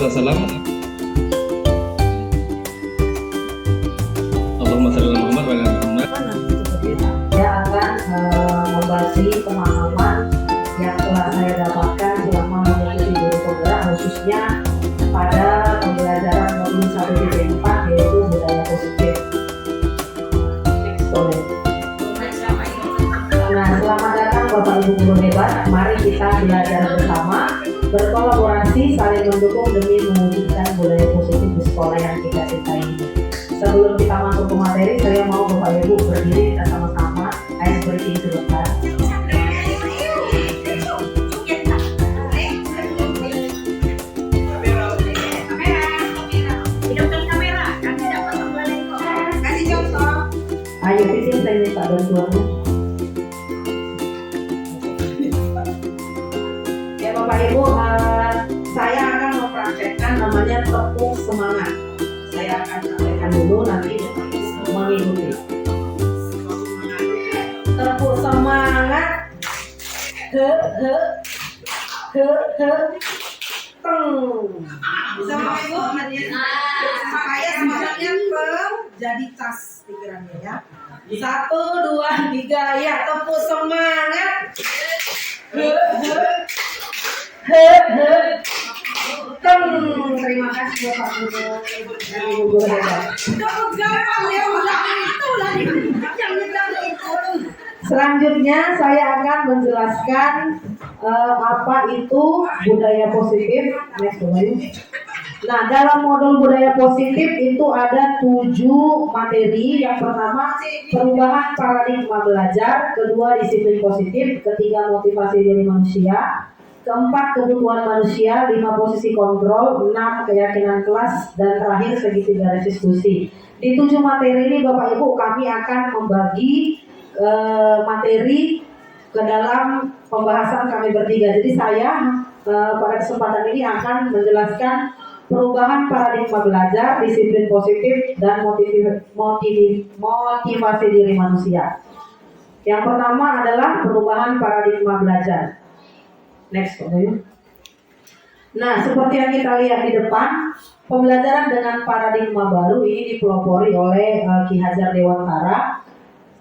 Wasallam. Allahumma shalli ala Muhammad wa ala ali Muhammad. Saya akan membagi pemahaman yang telah saya dapatkan selama mengikuti guru penggerak, khususnya pada pembelajaran modul 1.4 yaitu budaya positif. Nah, selamat datang Bapak Ibu guru hebat. Mari kita belajar bersama, berkolaborasi, saling mendukung demi mewujudkan budaya positif di sekolah yang kita cintai ini. Sebelum kita masuk ke materi, saya mau Bapak Ibu berdiri kita sama-sama ice breaking sebentar. Ayo Titin, saya minta bantuannya. Ya Bapak Ibu, saya akan mempraktekkan namanya tepuk semangat. Saya akan sampaikan dulu, nanti mengikuti. Tepuk semangat. He, teng. Sama Ibu, saya semangatnya jadi tas pikirannya ya. 1, 2, 3, ya tepuk semangat. Teng. Terima kasih Bapak Guru dan Ibu guru hebat. Selanjutnya saya akan menjelaskan apa itu budaya positif. Next, nah, dalam modul budaya positif itu ada 7 materi. Yang pertama, perubahan paradigma belajar. Kedua, disiplin positif. Ketiga, motivasi diri manusia. Keempat, kebutuhan manusia. 5, posisi kontrol. 6, keyakinan kelas. Dan terakhir, segitiga diskusi. Di 7 materi ini Bapak Ibu, kami akan membagi materi ke dalam pembahasan kami bertiga. Jadi saya pada kesempatan ini akan menjelaskan perubahan paradigma belajar, disiplin positif, dan motivasi diri manusia. Yang pertama adalah perubahan paradigma belajar. Next, nah, seperti yang kita lihat di depan, pembelajaran dengan paradigma baru ini dipelopori oleh Ki Hajar Dewantara,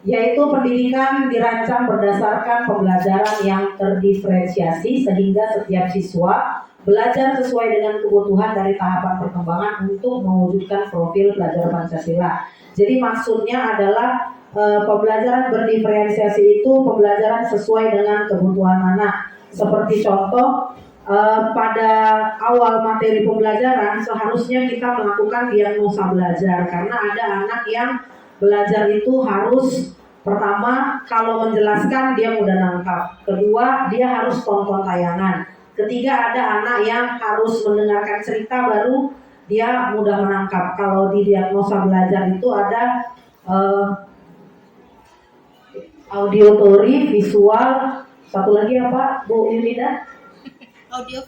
yaitu pendidikan dirancang berdasarkan pembelajaran yang terdiferensiasi sehingga setiap siswa belajar sesuai dengan kebutuhan dari tahapan perkembangan untuk mewujudkan profil pelajar Pancasila. Jadi maksudnya adalah pembelajaran berdiferensiasi itu pembelajaran sesuai dengan kebutuhan anak. Seperti contoh, pada awal materi pembelajaran seharusnya kita melakukan diagnosa belajar, karena ada anak yang belajar itu harus, pertama, kalau menjelaskan dia mudah nangkap. Kedua, dia harus tonton tayangan. Ketiga, ada anak yang harus mendengarkan cerita baru dia mudah menangkap. Kalau di diagnosa belajar itu ada auditory, visual, satu lagi apa Bu Yunida? Audio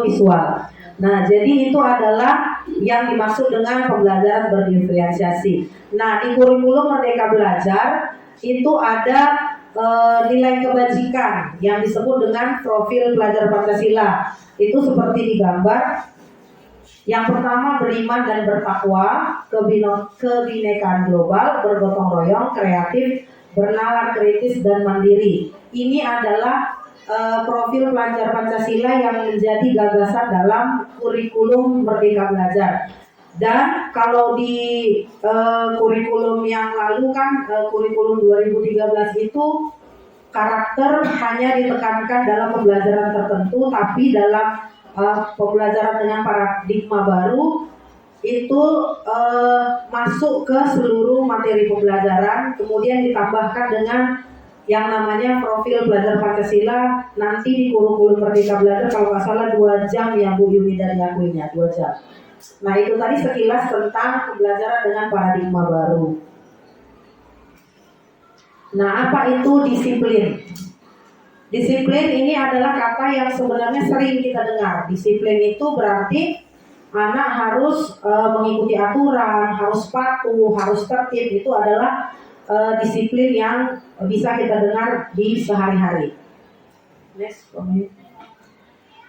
visual. Nah, jadi itu adalah yang dimaksud dengan pembelajaran berdiferensiasi. Nah, di kurikulum Merdeka Belajar itu ada nilai kebajikan yang disebut dengan profil pelajar Pancasila. Itu seperti digambar. Yang pertama, beriman dan bertakwa, kebinekaan global, bergotong royong, kreatif, bernalar kritis dan mandiri. Ini adalah profil pelajar Pancasila yang menjadi gagasan dalam kurikulum Merdeka Belajar. Dan kalau di kurikulum yang lalu kan, kurikulum 2013 itu karakter hanya ditekankan dalam pembelajaran tertentu, tapi dalam pembelajaran dengan paradigma baru itu masuk ke seluruh materi pembelajaran, kemudian ditambahkan dengan yang namanya profil pelajar Pancasila. Nanti di kurikulum Merdeka Belajar kalau nggak salah 2 jam ya Bu Yuni dan Yakuinya, 2 jam. Nah, itu tadi sekilas tentang pembelajaran dengan paradigma baru. Nah, apa itu disiplin? Disiplin ini adalah kata yang sebenarnya sering kita dengar. Disiplin itu berarti anak harus mengikuti aturan, harus patuh, harus tertib. Itu adalah disiplin yang bisa kita dengar di sehari-hari. Next.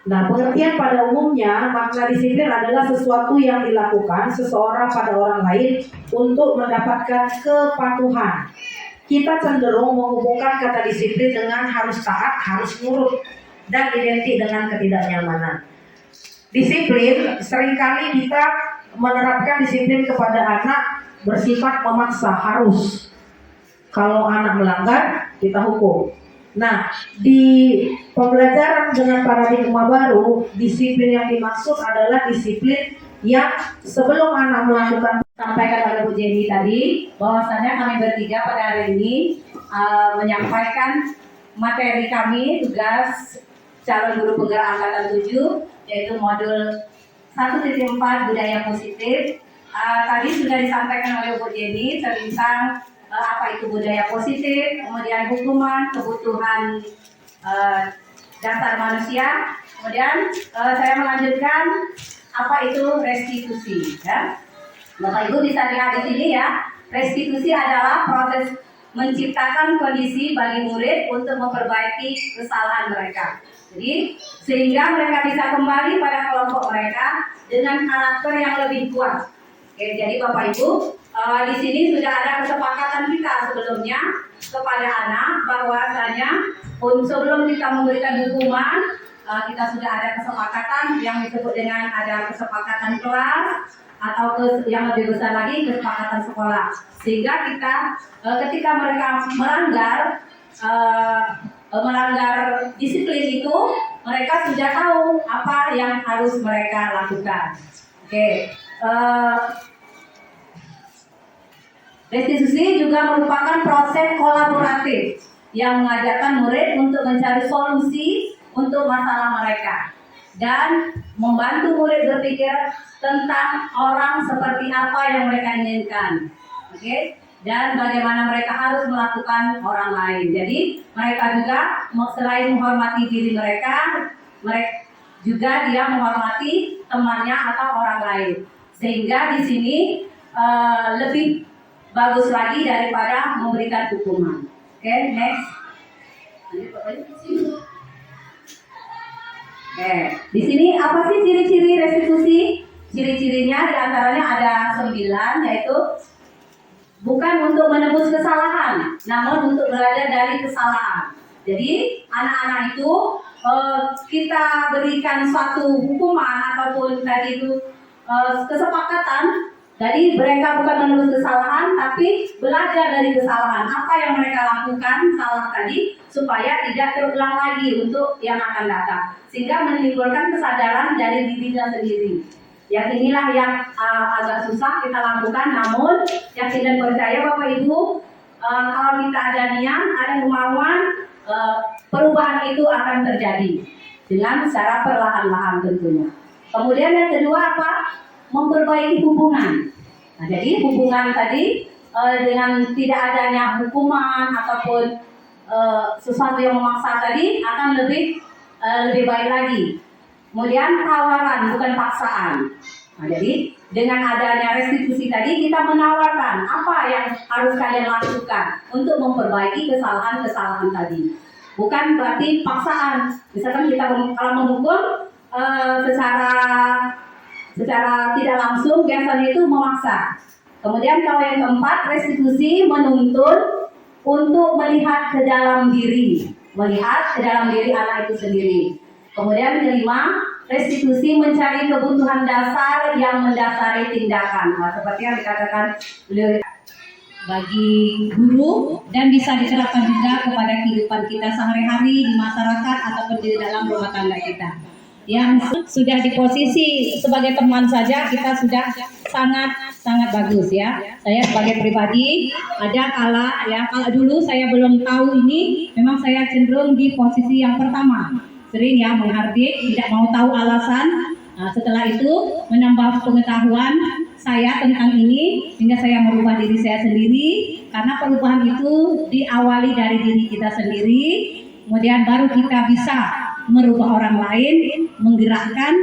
Nah, pengertian pada umumnya makna disiplin adalah sesuatu yang dilakukan seseorang pada orang lain untuk mendapatkan kepatuhan. Kita cenderung menghubungkan kata disiplin dengan harus taat, harus nurut, dan identik dengan ketidaknyamanan. Disiplin, seringkali kita menerapkan disiplin kepada anak bersifat memaksa, harus. Kalau anak melanggar, kita hukum. Nah, di pembelajaran dengan paradigma baru, disiplin yang dimaksud adalah disiplin yang sebelum anak melakukan. Sampaikan oleh Bu Jenny tadi, bahwasanya kami bertiga pada hari ini menyampaikan materi kami, tugas calon guru penggerak angkatan 7, yaitu modul 1.4 budaya positif. Tadi sudah disampaikan oleh Bu Jenny tentang apa itu budaya positif, kemudian hukuman, kebutuhan dasar manusia, kemudian saya melanjutkan apa itu restitusi. Ya. Bapak Ibu bisa lihat di sini ya, restitusi adalah proses menciptakan kondisi bagi murid untuk memperbaiki kesalahan mereka. Jadi sehingga mereka bisa kembali pada kelompok mereka dengan karakter yang lebih kuat. Oke, jadi Bapak Ibu, di sini sudah ada kesepakatan kita sebelumnya kepada anak bahwasanya sebelum kita memberikan hukuman, kita sudah ada kesepakatan yang disebut dengan ada kesepakatan kelas atau yang lebih besar lagi kesepakatan sekolah. Sehingga kita ketika mereka melanggar disiplin itu, mereka sudah tahu apa yang harus mereka lakukan. Oke. Restitusi juga merupakan proses kolaboratif yang mengajarkan murid untuk mencari solusi untuk masalah mereka dan membantu murid berpikir tentang orang seperti apa yang mereka inginkan. Oke? Dan bagaimana mereka harus melakukan orang lain. Jadi mereka juga selain menghormati diri mereka juga dia menghormati temannya atau orang lain. Sehingga di sini lebih bagus lagi daripada memberikan hukuman. Oke, next. Oke, di sini apa sih ciri-ciri restitusi? Ciri-cirinya diantaranya ada 9, yaitu bukan untuk menebus kesalahan, namun untuk belajar dari kesalahan. Jadi anak-anak itu kita berikan suatu hukuman ataupun tadi itu kesepakatan. Jadi mereka bukan menebus kesalahan, tapi belajar dari kesalahan. Apa yang mereka lakukan salah tadi, supaya tidak terulang lagi untuk yang akan datang. Sehingga menimbulkan kesadaran dari dirinya sendiri. Yang inilah yang agak susah kita lakukan, namun yakin dan percaya Bapak Ibu, kalau kita ada niat, ada kemauan, perubahan itu akan terjadi. Dengan secara perlahan-lahan tentunya. Kemudian yang kedua apa? Memperbaiki hubungan. Nah, jadi hubungan tadi dengan tidak adanya hukuman ataupun sesuatu yang memaksa tadi akan lebih baik lagi. Kemudian tawaran bukan paksaan. Nah, jadi dengan adanya restitusi tadi kita menawarkan apa yang harus kalian lakukan untuk memperbaiki kesalahan-kesalahan tadi. Bukan berarti paksaan. Misalkan kita kalau menghukum secara tidak langsung biasanya itu memaksa. Kemudian kalau yang keempat, restitusi menuntun untuk melihat ke dalam diri anak itu sendiri. Kemudian kelima, restitusi mencari kebutuhan dasar yang mendasari tindakan. Nah, seperti yang dikatakan beliau bagi guru dan bisa diterapkan juga kepada kehidupan kita sehari-hari di masyarakat ataupun di dalam rumah tangga kita. Yang sudah di posisi sebagai teman saja kita sudah sangat bagus ya. Saya sebagai pribadi ada kalau dulu saya belum tahu ini, memang saya cenderung di posisi yang pertama, sering ya menghardik, tidak mau tahu alasan. Nah, setelah itu menambah pengetahuan saya tentang ini hingga saya merubah diri saya sendiri, karena perubahan itu diawali dari diri kita sendiri, kemudian baru kita bisa merubah orang lain, menggerakkan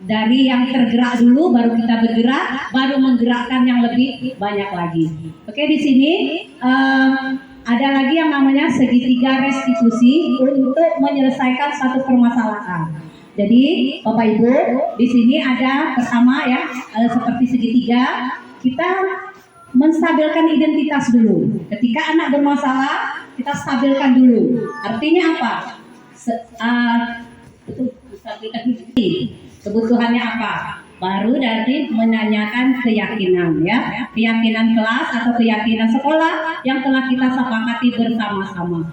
dari yang tergerak dulu, baru kita bergerak, baru menggerakkan yang lebih banyak lagi. Oke, di sini ada lagi yang namanya segitiga restitusi untuk menyelesaikan satu permasalahan. Jadi Bapak Ibu, di sini ada pertama ya, seperti segitiga, kita menstabilkan identitas dulu. Ketika anak bermasalah, kita stabilkan dulu. Artinya apa? Kebutuhannya apa? Baru dari menanyakan keyakinan ya, keyakinan kelas atau keyakinan sekolah yang telah kita sepakati bersama-sama.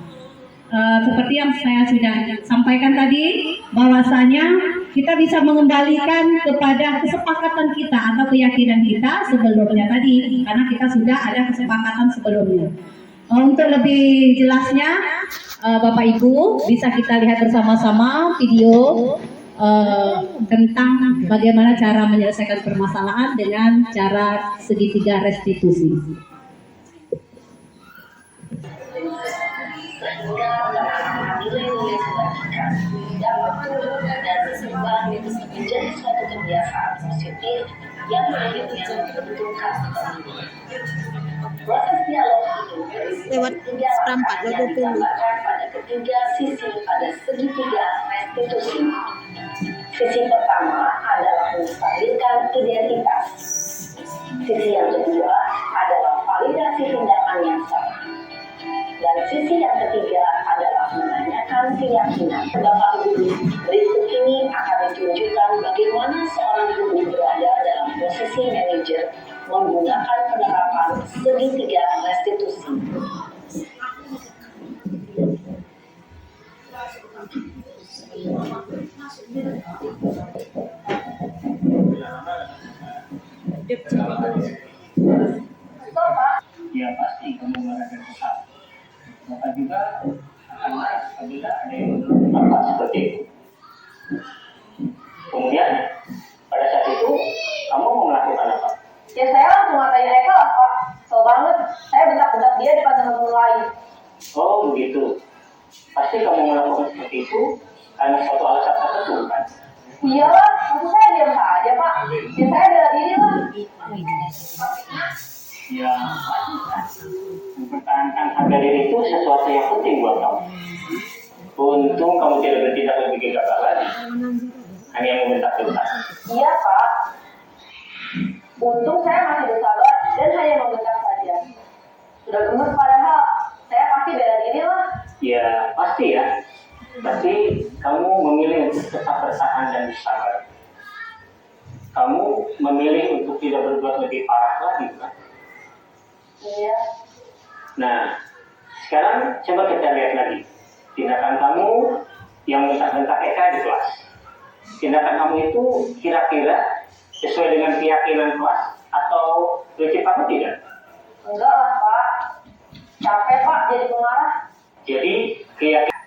Seperti yang saya sudah sampaikan tadi, bahwasanya kita bisa mengembalikan kepada kesepakatan kita atau keyakinan kita sebelumnya tadi, karena kita sudah ada kesepakatan sebelumnya. Untuk lebih jelasnya, Bapak Ibu bisa kita lihat bersama-sama video tentang bagaimana cara menyelesaikan permasalahan dengan cara segitiga restitusi. Sehingga nilai-nilai kebajikan yang bertumbuh dan berkembang itu menjadi suatu kebiasaan positif yang akhirnya membentukkan ekonomi. Proses dialog itu Lewat seperempat, lewat 20. digambarkan pada ketiga sisi pada segitiga restitusi. Sisi pertama adalah menstabilkan identitas. Sisi yang kedua adalah validasi tindakan yang salah. Dan sisi yang ketiga adalah menanyakan keyakinan. Bapak Guru, berikut ini akan ditunjukkan bagaimana seorang guru berada dalam posisi manajer menggunakan penerapan segitiga restitusi. Ya pasti kamu merasa kesal. Maka juga akan marah apabila ada yang nampak seperti itu. Kemudian pada saat itu kamu mau melakukan apa? Ya saya langsung ngatain Eka lah Pak. So banget, saya bentak-bentak dia di depan teman-teman lain. Oh begitu. Pasti kamu melakukan seperti itu karena suatu alasan tertentu kan? Iyalah, maksud saya diam saja Pak. Ya saya bela diri lah. Ya mempertahankan harga diri itu sesuatu yang penting buat kamu. Untung kamu tidak bertindak lebih gegabah lagi, hanya membentak-bentak. Iya Pak. Untung saya masih bersabar dan hanya membentak saja. Sudah gemes padahal saya pasti bela diri lah. Ya pasti ya. Tapi kamu memilih untuk tetap bertahan dan bersabar. Kamu memilih untuk tidak berbuat lebih parah lagi kan? Iya. Nah, sekarang coba kita lihat lagi tindakan kamu yang bentak-bentak Eka di kelas. Tindakan kamu itu kira-kira sesuai dengan keyakinan kelas atau prinsip kamu tidak? Enggak lah Pak. Capek Pak jadi pemarah. Jadi keyakinan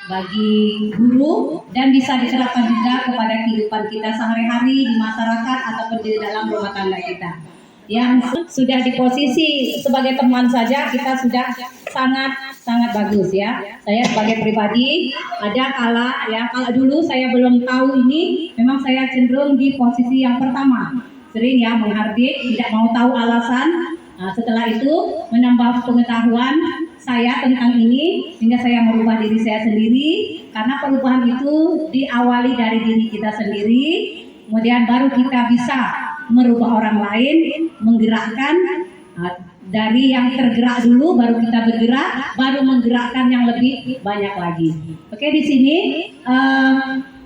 Bagi guru dan bisa diterapkan juga kepada kehidupan kita sehari-hari di masyarakat ataupun di dalam rumah tangga kita. Yang sudah di posisi sebagai teman saja kita sudah sangat bagus ya. Saya sebagai pribadi ada kalau dulu saya belum tahu ini, memang saya cenderung di posisi yang pertama, sering ya menghardik, tidak mau tahu alasan. Nah, setelah itu menambah pengetahuan saya tentang ini hingga saya merubah diri saya sendiri, karena perubahan itu diawali dari diri kita sendiri, kemudian baru kita bisa merubah orang lain, menggerakkan dari yang tergerak dulu, baru kita bergerak, baru menggerakkan yang lebih banyak lagi. Oke, di sini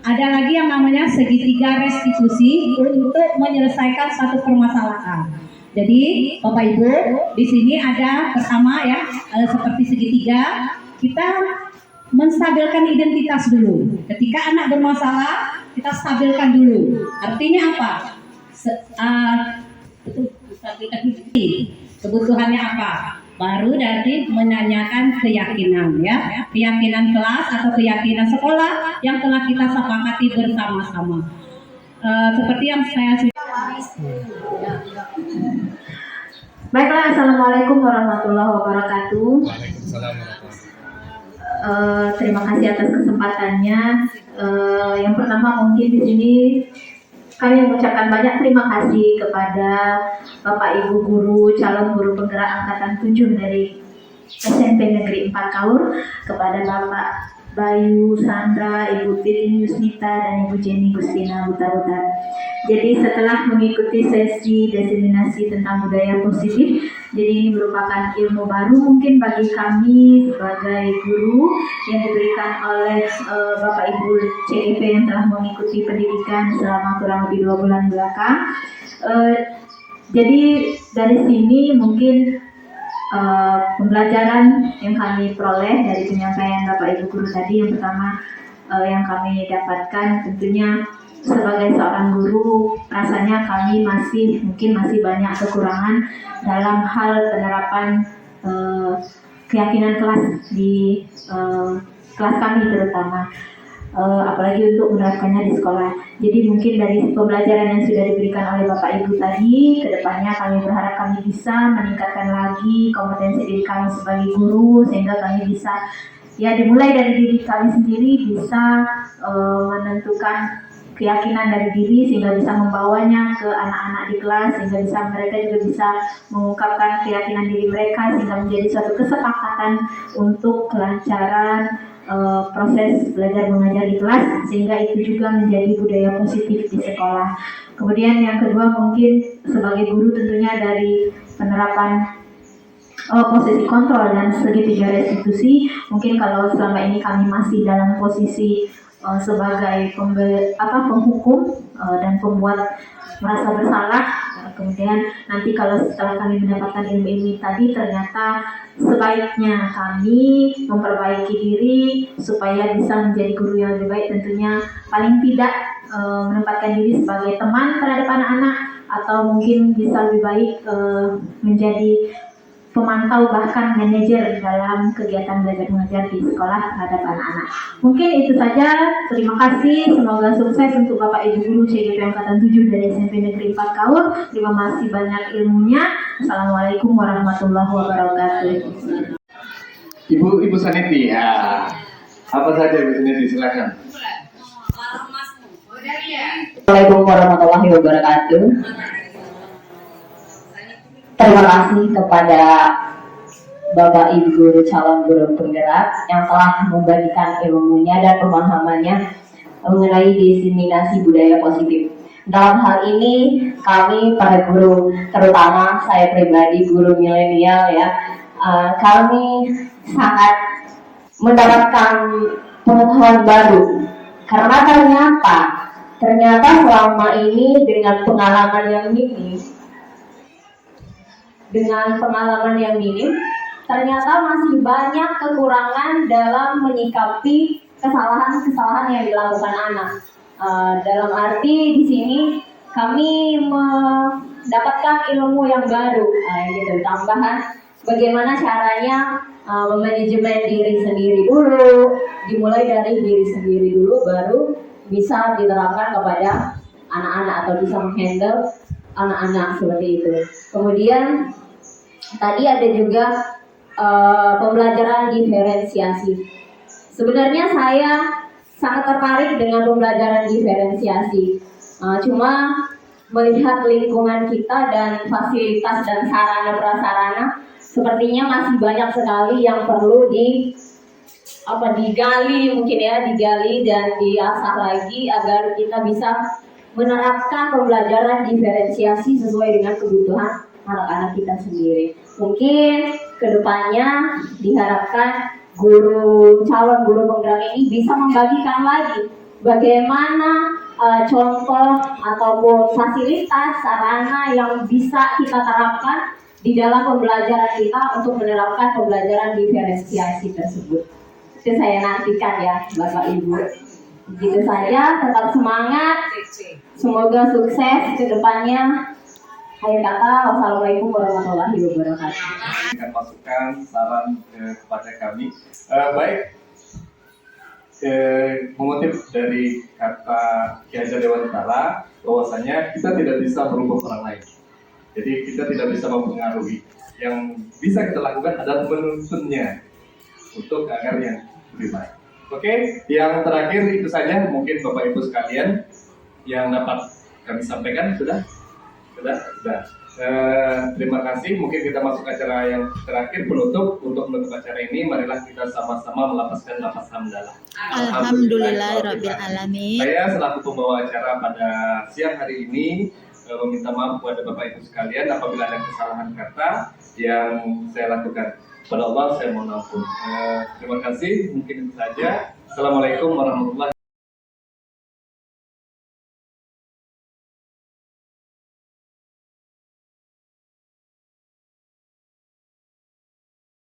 ada lagi yang namanya segitiga restitusi untuk menyelesaikan satu permasalahan. Jadi Bapak Ibu, di sini ada pertama ya, seperti segitiga, kita menstabilkan identitas dulu. Ketika anak bermasalah, kita stabilkan dulu. Artinya apa? Kebutuhannya apa? Baru dari menanyakan keyakinan ya, keyakinan kelas atau keyakinan sekolah yang telah kita sepakati bersama-sama. Seperti yang saya sudah. Baiklah, assalamualaikum warahmatullahi wabarakatuh. Waalaikumsalam Terima kasih atas kesempatannya. Yang pertama mungkin di sini kami mengucapkan banyak terima kasih kepada Bapak Ibu guru, calon guru penggerak angkatan 7 dari SMP Negeri 4 Kaur, kepada Bapak Bayu Sandra, Ibu Titin Yusnita, dan Ibu Jenny Gustina Butar-Butar. Jadi setelah mengikuti sesi diseminasi tentang budaya positif, jadi ini merupakan ilmu baru mungkin bagi kami sebagai guru yang diberikan oleh Bapak Ibu CEP yang telah mengikuti pendidikan selama kurang lebih 2 bulan belakang. Jadi dari sini mungkin pembelajaran yang kami peroleh dari penyampaian Bapak Ibu guru tadi, yang pertama yang kami dapatkan tentunya sebagai seorang guru, rasanya kami masih banyak kekurangan dalam hal penerapan keyakinan kelas di kelas kami terutama. Apalagi untuk menerapkannya di sekolah. Jadi mungkin dari pembelajaran yang sudah diberikan oleh Bapak Ibu tadi, kedepannya kami berharap kami bisa meningkatkan lagi kompetensi diri kami sebagai guru, sehingga kami bisa, ya dimulai dari diri kami sendiri, bisa menentukan keyakinan dari diri sehingga bisa membawanya ke anak-anak di kelas, sehingga bisa mereka juga bisa mengungkapkan keyakinan diri mereka sehingga menjadi suatu kesepakatan untuk kelancaran proses belajar mengajar di kelas, sehingga itu juga menjadi budaya positif di sekolah. Kemudian yang kedua mungkin sebagai guru tentunya dari penerapan posisi kontrol dan segitiga restitusi, mungkin kalau selama ini kami masih dalam posisi sebagai penghukum dan pembuat merasa bersalah, kemudian nanti kalau setelah kami mendapatkan ilmu ini tadi, ternyata sebaiknya kami memperbaiki diri supaya bisa menjadi guru yang lebih baik, tentunya paling tidak menempatkan diri sebagai teman terhadap anak-anak, atau mungkin bisa lebih baik menjadi pemantau bahkan manajer dalam kegiatan belajar mengajar di sekolah terhadap anak-anak. Mungkin itu saja. Terima kasih. Semoga sukses untuk Bapak Ibu guru CGP Angkatan 7 dari SMP Negeri 4 Kaur. Terima kasih banyak ilmunya. Assalamualaikum warahmatullahi wabarakatuh. Ibu Saniti, ya. Apa saja Ibu Saniti, silakan. Assalamualaikum warahmatullahi wabarakatuh. Terima kasih kepada Bapak Ibu guru calon guru penggerak yang telah membagikan ilmunya dan pemahamannya mengenai diseminasi budaya positif. Dalam hal ini kami para guru, terutama saya pribadi guru milenial ya, kami sangat mendapatkan pengetahuan baru karena ternyata selama ini dengan pengalaman yang minim, ternyata masih banyak kekurangan dalam menyikapi kesalahan-kesalahan yang dilakukan anak. Dalam arti di sini kami mendapatkan ilmu yang baru, gitu. Tambahan bagaimana caranya memanajemen diri sendiri dulu, dimulai dari diri sendiri dulu, baru bisa diterapkan kepada anak-anak atau bisa menghandle anak-anak seperti itu. Kemudian tadi ada juga pembelajaran diferensiasi. Sebenarnya saya sangat tertarik dengan pembelajaran diferensiasi. Cuma melihat lingkungan kita dan fasilitas dan sarana prasarana, sepertinya masih banyak sekali yang perlu digali dan diasah lagi agar kita bisa menerapkan pembelajaran diferensiasi sesuai dengan kebutuhan anak-anak kita sendiri. Mungkin kedepannya diharapkan calon guru penggerak ini bisa membagikan lagi bagaimana contoh ataupun fasilitas sarana yang bisa kita terapkan di dalam pembelajaran kita untuk menerapkan pembelajaran diferensiasi tersebut. Itu saya nantikan ya Bapak Ibu. Begitu saja, tetap semangat. Semoga sukses ke depannya. Akhir kata, wassalamualaikum warahmatullahi wabarakatuh. Dengan masukan, saran kepada kami. Baik, mengutip dari kata Ki Hajar Dewantara, bahwasanya kita tidak bisa merubah orang lain. Jadi kita tidak bisa mempengaruhi. Yang bisa kita lakukan adalah menuntunnya untuk agar yang lebih baik. Oke, yang terakhir itu saja mungkin Bapak Ibu sekalian yang dapat kami sampaikan sudah. Sudah. Terima kasih. Mungkin kita masuk acara yang terakhir, penutup. Untuk menutup acara ini, marilah kita sama-sama melapaskan lafaz hamdalah. Alhamdulillahirabbil alamin. Saya selaku pembawa acara pada siang hari ini meminta maaf kepada Bapak Ibu sekalian apabila ada kesalahan kata yang saya lakukan. Pada Allah saya mohon ampun. Terima kasih. Mungkin itu saja. Assalamualaikum warahmatullahi wabarakatuh.